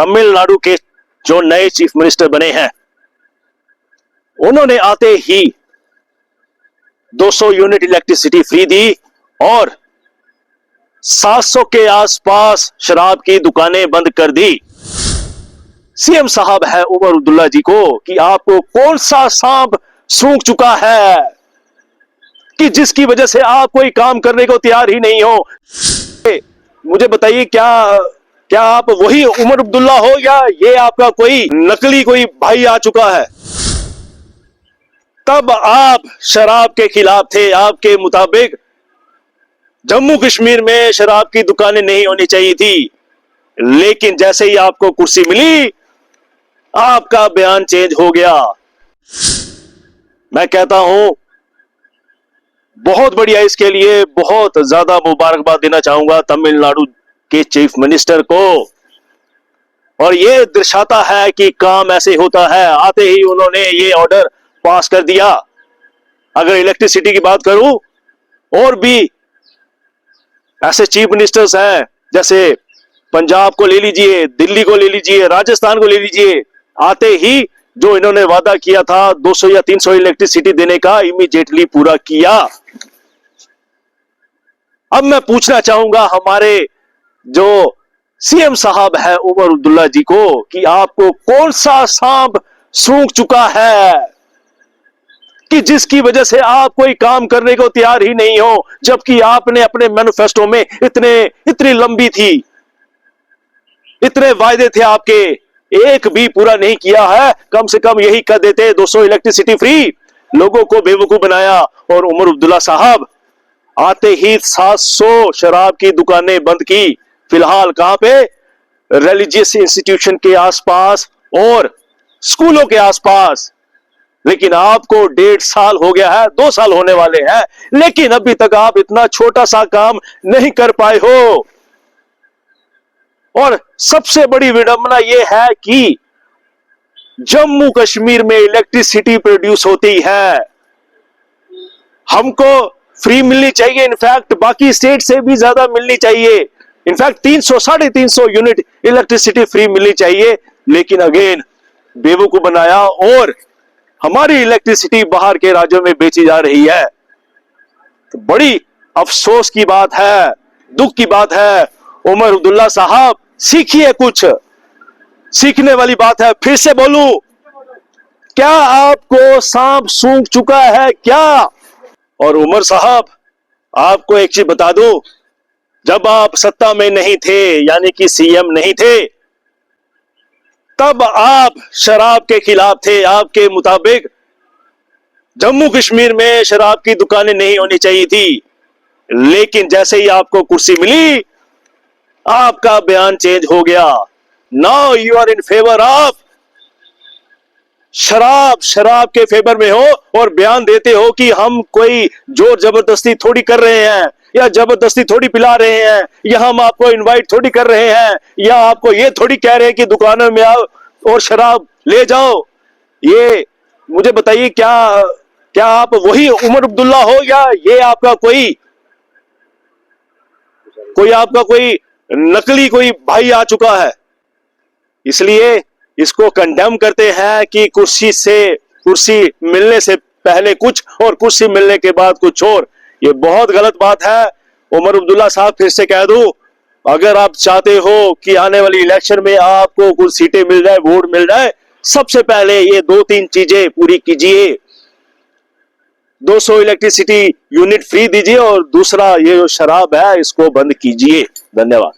तमिलनाडु के जो नए चीफ मिनिस्टर बने हैं, उन्होंने आते ही 200 यूनिट इलेक्ट्रिसिटी फ्री दी और 700 के आसपास शराब की दुकानें बंद कर दी। सीएम साहब है उमर अब्दुल्ला जी को कि आपको कौन सा सांप सूंघ चुका है कि जिसकी वजह से आप कोई काम करने को तैयार ही नहीं हो। मुझे बताइए, क्या आप वही उमर अब्दुल्ला हो या ये आपका कोई नकली कोई भाई आ चुका है? तब आप शराब के खिलाफ थे। आपके मुताबिक जम्मू कश्मीर में शराब की दुकानें नहीं होनी चाहिए थी, लेकिन जैसे ही आपको कुर्सी मिली आपका बयान चेंज हो गया। मैं कहता हूं बहुत बढ़िया, इसके लिए बहुत ज्यादा मुबारकबाद देना चाहूंगा तमिलनाडु के चीफ मिनिस्टर को। और यह दर्शाता है कि काम ऐसे होता है। आते ही उन्होंने ये ऑर्डर पास कर दिया। अगर इलेक्ट्रिसिटी की बात करूं, और भी ऐसे चीफ मिनिस्टर्स हैं, जैसे पंजाब को ले लीजिए, दिल्ली को ले लीजिए, राजस्थान को ले लीजिए। आते ही जो इन्होंने वादा किया था 200 या 300 इलेक्ट्रिसिटी देने का, इमीडिएटली पूरा किया। अब मैं पूछना चाहूंगा हमारे जो सीएम साहब है उमर अब्दुल्ला जी को कि आपको कौन सा सांप सूंघ चुका है कि जिसकी वजह से आप कोई काम करने को तैयार ही नहीं हो, जबकि आपने अपने मैनिफेस्टो में इतनी लंबी थी, इतने वायदे थे आपके, एक भी पूरा नहीं किया है। कम से कम यही कर देते, 200 इलेक्ट्रिसिटी फ्री, लोगों को बेवकूफ बनाया। और उमर अब्दुल्ला साहब आते ही 700 शराब की दुकानें बंद की। फिलहाल कहां पे? रिलीजियस इंस्टीट्यूशन के आसपास और स्कूलों के आसपास। लेकिन आपको 1.5 साल हो गया है, 2 साल होने वाले हैं, लेकिन अभी तक आप इतना छोटा सा काम नहीं कर पाए हो। और सबसे बड़ी विडंबना यह है कि जम्मू कश्मीर में इलेक्ट्रिसिटी प्रोड्यूस होती है, हमको फ्री मिलनी चाहिए। इनफैक्ट बाकी स्टेट से भी ज्यादा मिलनी चाहिए। इनफैक्ट 300 350 यूनिट इलेक्ट्रिसिटी फ्री मिलनी चाहिए, लेकिन अगेन बेवकूफ बनाया और हमारी इलेक्ट्रिसिटी बाहर के राज्यों में बेची जा रही है। तो बड़ी अफसोस की बात है, दुख की बात है। उमर अब्दुल्ला साहब सीखिए, कुछ सीखने वाली बात है। फिर से बोलूं, क्या आपको सांप सूंघ चुका है क्या? और उमर साहब, आपको एक चीज बता दूं, जब आप सत्ता में नहीं थे, यानी कि सीएम नहीं थे, तब आप शराब के खिलाफ थे। आपके मुताबिक जम्मू कश्मीर में शराब की दुकानें नहीं होनी चाहिए थी, लेकिन जैसे ही आपको कुर्सी मिली आपका बयान चेंज हो गया। Now you are in favour of शराब के फेवर में हो और बयान देते हो कि हम कोई जोर जबरदस्ती थोड़ी कर रहे हैं, या जबरदस्ती थोड़ी पिला रहे हैं, या हम आपको इनवाइट थोड़ी कर रहे हैं, या आपको ये थोड़ी कह रहे हैं कि दुकानों में आओ और शराब ले जाओ। ये मुझे बताइए, क्या आप वही उमर अब्दुल्ला हो या ये आपका कोई आपका कोई नकली कोई भाई आ चुका है? इसलिए इसको कंडेम करते हैं कि कुर्सी मिलने से पहले कुछ और कुर्सी मिलने के बाद कुछ और। ये बहुत गलत बात है। उमर अब्दुल्ला साहब, फिर से कह दूं, अगर आप चाहते हो कि आने वाली इलेक्शन में आपको कुछ सीटें मिल जाए, वोट मिल जाए, सबसे पहले ये 2-3 चीजें पूरी कीजिए। 200 इलेक्ट्रिसिटी यूनिट फ्री दीजिए और दूसरा ये जो शराब है इसको बंद कीजिए। धन्यवाद।